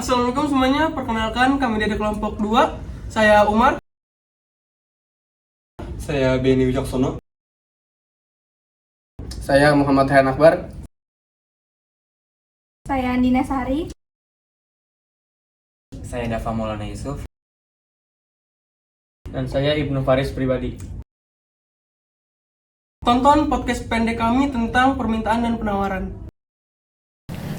Assalamualaikum semuanya, perkenalkan kami dari kelompok 2. Saya Umar. Saya Beni Wijaksono. Saya Muhammad Hayan Akbar. Saya Andina Sari. Saya Dava Maulana Yusuf. Dan saya Ibnu Faris pribadi. Tonton podcast pendek kami tentang permintaan dan penawaran.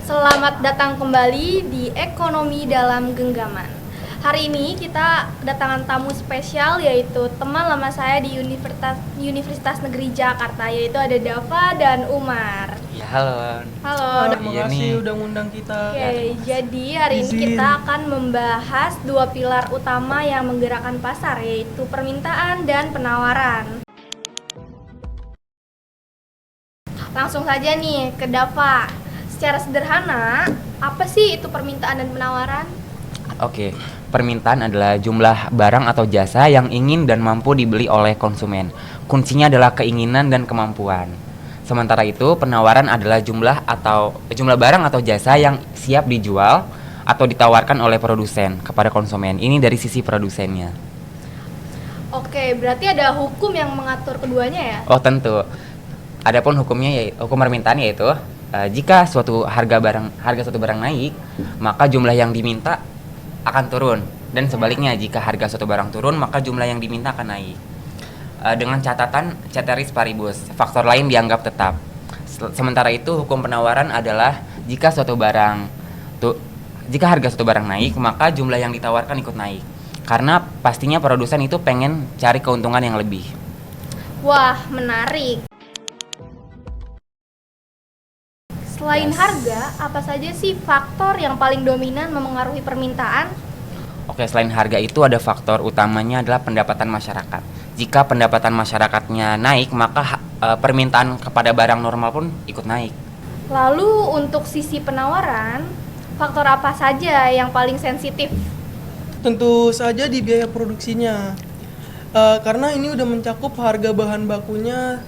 Selamat datang kembali di Ekonomi dalam Genggaman. Hari ini kita kedatangan tamu spesial, yaitu teman lama saya di Universitas Negeri Jakarta, yaitu ada Dava dan Umar. Ya, halo. Halo. Terima Iya kasih nih. udah ngundang kita. Oke, jadi hari ini Izin. kita akan membahas dua pilar utama yang menggerakkan pasar, yaitu permintaan dan penawaran. Langsung saja nih ke Dava. Secara sederhana, apa sih itu permintaan dan penawaran? Oke, permintaan adalah jumlah barang atau jasa yang ingin dan mampu dibeli oleh konsumen. Kuncinya adalah keinginan dan kemampuan. Sementara itu, penawaran adalah jumlah barang atau jasa yang siap dijual atau ditawarkan oleh produsen kepada konsumen. Ini dari sisi produsennya. Oke, berarti ada hukum yang mengatur keduanya ya? Oh, tentu. Adapun hukum permintaan yaitu jika harga suatu barang naik, maka jumlah yang diminta akan turun, dan sebaliknya jika harga suatu barang turun, maka jumlah yang diminta akan naik. Dengan catatan ceteris paribus, faktor lain dianggap tetap. Sementara itu, hukum penawaran adalah jika harga suatu barang naik, maka jumlah yang ditawarkan ikut naik. Karena pastinya produsen itu pengen cari keuntungan yang lebih. Wah, menarik. Selain Yes. harga, apa saja sih faktor yang paling dominan memengaruhi permintaan? Oke, selain harga itu ada faktor utamanya adalah pendapatan masyarakat. Jika pendapatan masyarakatnya naik, maka permintaan kepada barang normal pun ikut naik. Lalu untuk sisi penawaran, faktor apa saja yang paling sensitif? Tentu saja di biaya produksinya. Karena ini udah mencakup harga bahan bakunya,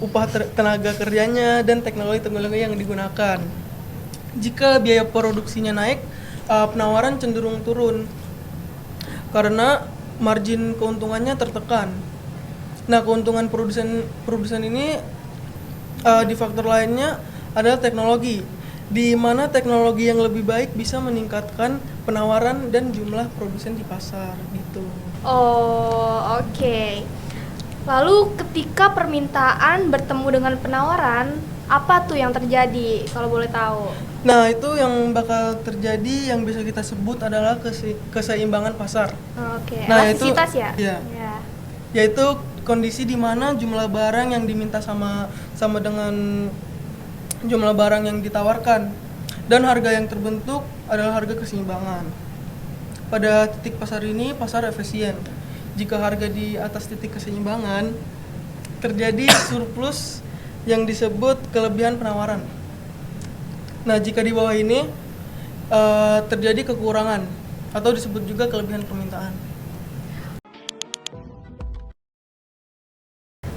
upah tenaga kerjanya, dan teknologi yang digunakan. Jika biaya produksinya naik, penawaran cenderung turun karena margin keuntungannya tertekan. Nah, keuntungan produsen ini di faktor lainnya adalah teknologi, di mana teknologi yang lebih baik bisa meningkatkan penawaran dan jumlah produsen di pasar gitu. Oh, oke. Lalu ketika permintaan bertemu dengan penawaran, apa tuh yang terjadi kalau boleh tahu? Nah, itu yang bakal terjadi yang bisa kita sebut adalah keseimbangan pasar. Oke, Nah, itu- elastisitas ya? iya. Ya. Yaitu kondisi di mana jumlah barang yang diminta sama dengan jumlah barang yang ditawarkan, dan harga yang terbentuk adalah harga keseimbangan. Pada titik pasar ini, pasar efisien. Jika harga di atas titik keseimbangan, terjadi surplus yang disebut kelebihan penawaran. Nah, jika di bawah ini terjadi kekurangan atau disebut juga kelebihan permintaan.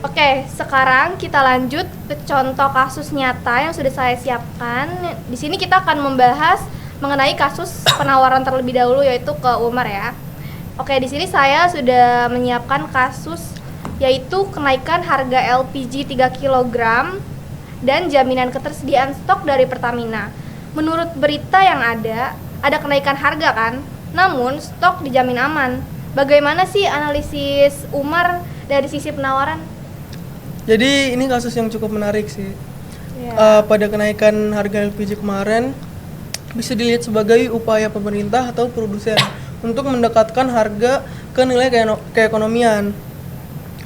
Oke, sekarang kita lanjut ke contoh kasus nyata yang sudah saya siapkan. Di sini kita akan membahas mengenai kasus penawaran terlebih dahulu, yaitu ke Umar ya. Oke, di sini saya sudah menyiapkan kasus yaitu kenaikan harga LPG 3 kg dan jaminan ketersediaan stok dari Pertamina. Menurut berita yang ada kenaikan harga kan? Namun stok dijamin aman. Bagaimana sih analisis Umar dari sisi penawaran? Jadi ini kasus yang cukup menarik sih. Ya. Pada kenaikan harga LPG kemarin bisa dilihat sebagai upaya pemerintah atau produsen untuk mendekatkan harga ke nilai keekonomian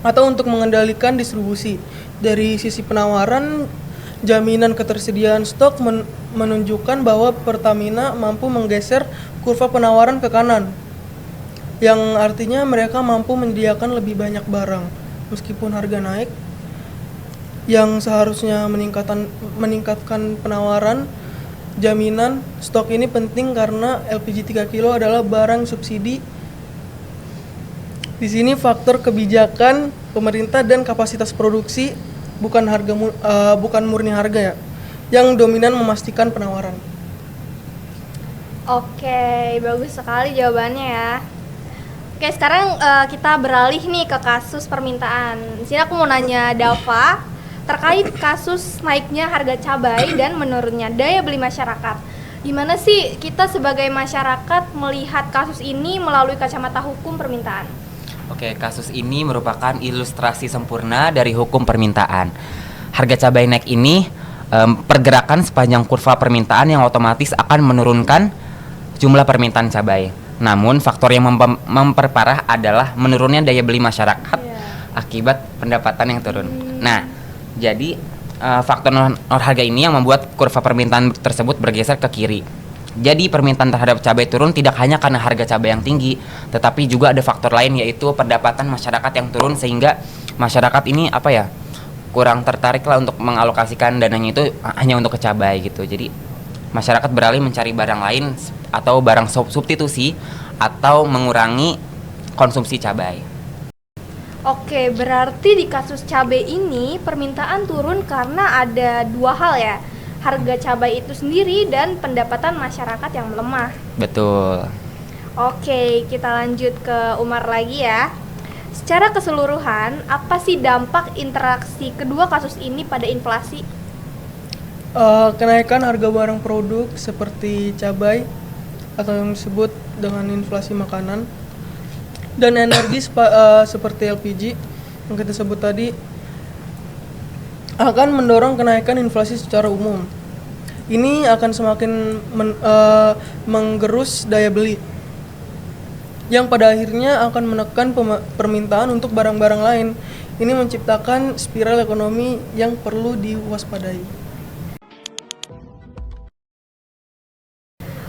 atau untuk mengendalikan distribusi. Dari sisi penawaran, jaminan ketersediaan stok menunjukkan bahwa Pertamina mampu menggeser kurva penawaran ke kanan, yang artinya mereka mampu menyediakan lebih banyak barang meskipun harga naik. Yang seharusnya meningkatkan penawaran, jaminan stok ini penting karena LPG 3 kilo adalah barang subsidi. Di sini faktor kebijakan pemerintah dan kapasitas produksi, bukan murni harga ya, yang dominan memastikan penawaran. Oke, bagus sekali jawabannya ya. Oke, sekarang kita beralih nih ke kasus permintaan. Di sini aku mau nanya Dava terkait kasus naiknya harga cabai dan menurunnya daya beli masyarakat. Gimana sih kita sebagai masyarakat melihat kasus ini melalui kacamata hukum permintaan? Oke, kasus ini merupakan ilustrasi sempurna dari hukum permintaan. Harga cabai naik ini pergerakan sepanjang kurva permintaan yang otomatis akan menurunkan jumlah permintaan cabai. Namun faktor yang memperparah adalah menurunnya daya beli masyarakat akibat pendapatan yang turun. Nah, jadi faktor harga ini yang membuat kurva permintaan tersebut bergeser ke kiri. Jadi permintaan terhadap cabai turun tidak hanya karena harga cabai yang tinggi, tetapi juga ada faktor lain yaitu pendapatan masyarakat yang turun sehingga masyarakat ini kurang tertarik lah untuk mengalokasikan dananya itu hanya untuk ke cabai gitu. Jadi masyarakat beralih mencari barang lain atau barang substitusi atau mengurangi konsumsi cabai. Oke, berarti di kasus cabai ini permintaan turun karena ada dua hal ya. Harga cabai itu sendiri dan pendapatan masyarakat yang melemah. Betul. Oke, kita lanjut ke Umar lagi ya. Secara keseluruhan, apa sih dampak interaksi kedua kasus ini pada inflasi? Kenaikan harga barang produk seperti cabai atau yang disebut dengan inflasi makanan dan energi seperti LPG yang kita sebut tadi akan mendorong kenaikan inflasi secara umum. Ini akan semakin menggerus daya beli yang pada akhirnya akan menekan permintaan untuk barang-barang lain. Ini menciptakan spiral ekonomi yang perlu diwaspadai.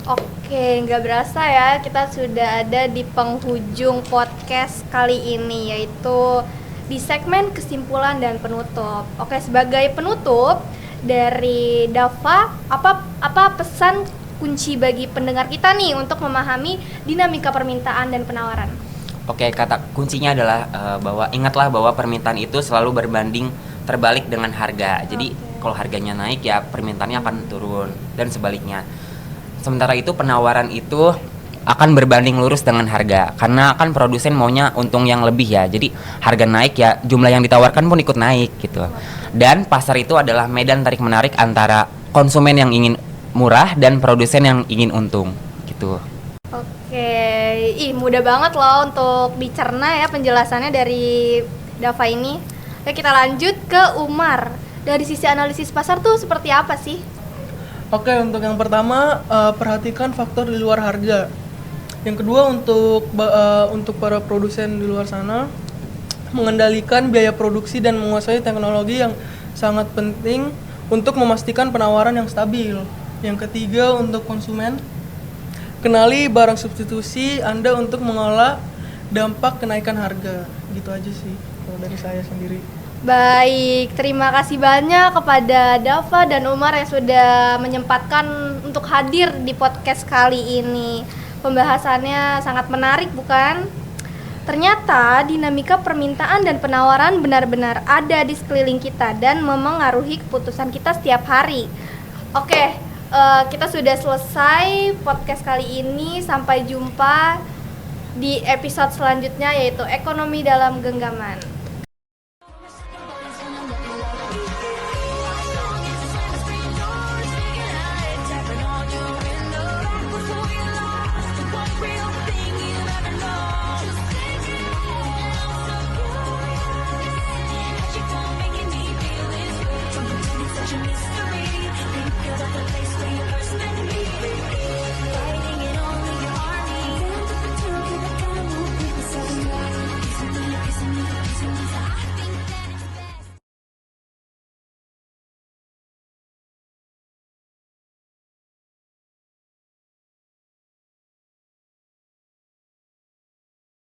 Oke, nggak berasa ya kita sudah ada di penghujung podcast kali ini, yaitu di segmen kesimpulan dan penutup. Oke, sebagai penutup dari Dava, apa pesan kunci bagi pendengar kita nih untuk memahami dinamika permintaan dan penawaran? Oke, kata kuncinya adalah ingatlah bahwa permintaan itu selalu berbanding terbalik dengan harga. Jadi kalau harganya naik ya permintaannya akan turun dan sebaliknya. Sementara itu penawaran itu akan berbanding lurus dengan harga karena kan produsen maunya untung yang lebih ya. Jadi harga naik ya jumlah yang ditawarkan pun ikut naik gitu. Dan pasar itu adalah medan tarik menarik antara konsumen yang ingin murah dan produsen yang ingin untung gitu. Oke, mudah banget loh untuk dicerna ya penjelasannya dari Dava ini. Oke, kita lanjut ke Umar. Dari sisi analisis pasar tuh seperti apa sih? Oke, untuk yang pertama perhatikan faktor di luar harga. Yang kedua untuk para produsen di luar sana mengendalikan biaya produksi dan menguasai teknologi yang sangat penting untuk memastikan penawaran yang stabil. Yang ketiga untuk konsumen, kenali barang substitusi Anda untuk mengolah dampak kenaikan harga. Gitu aja sih kalau dari saya sendiri. Baik, terima kasih banyak kepada Dava dan Umar yang sudah menyempatkan untuk hadir di podcast kali ini. Pembahasannya sangat menarik, bukan? Ternyata dinamika permintaan dan penawaran benar-benar ada di sekeliling kita dan memengaruhi keputusan kita setiap hari. Oke, kita sudah selesai podcast kali ini. Sampai jumpa di episode selanjutnya, yaitu Ekonomi dalam Genggaman.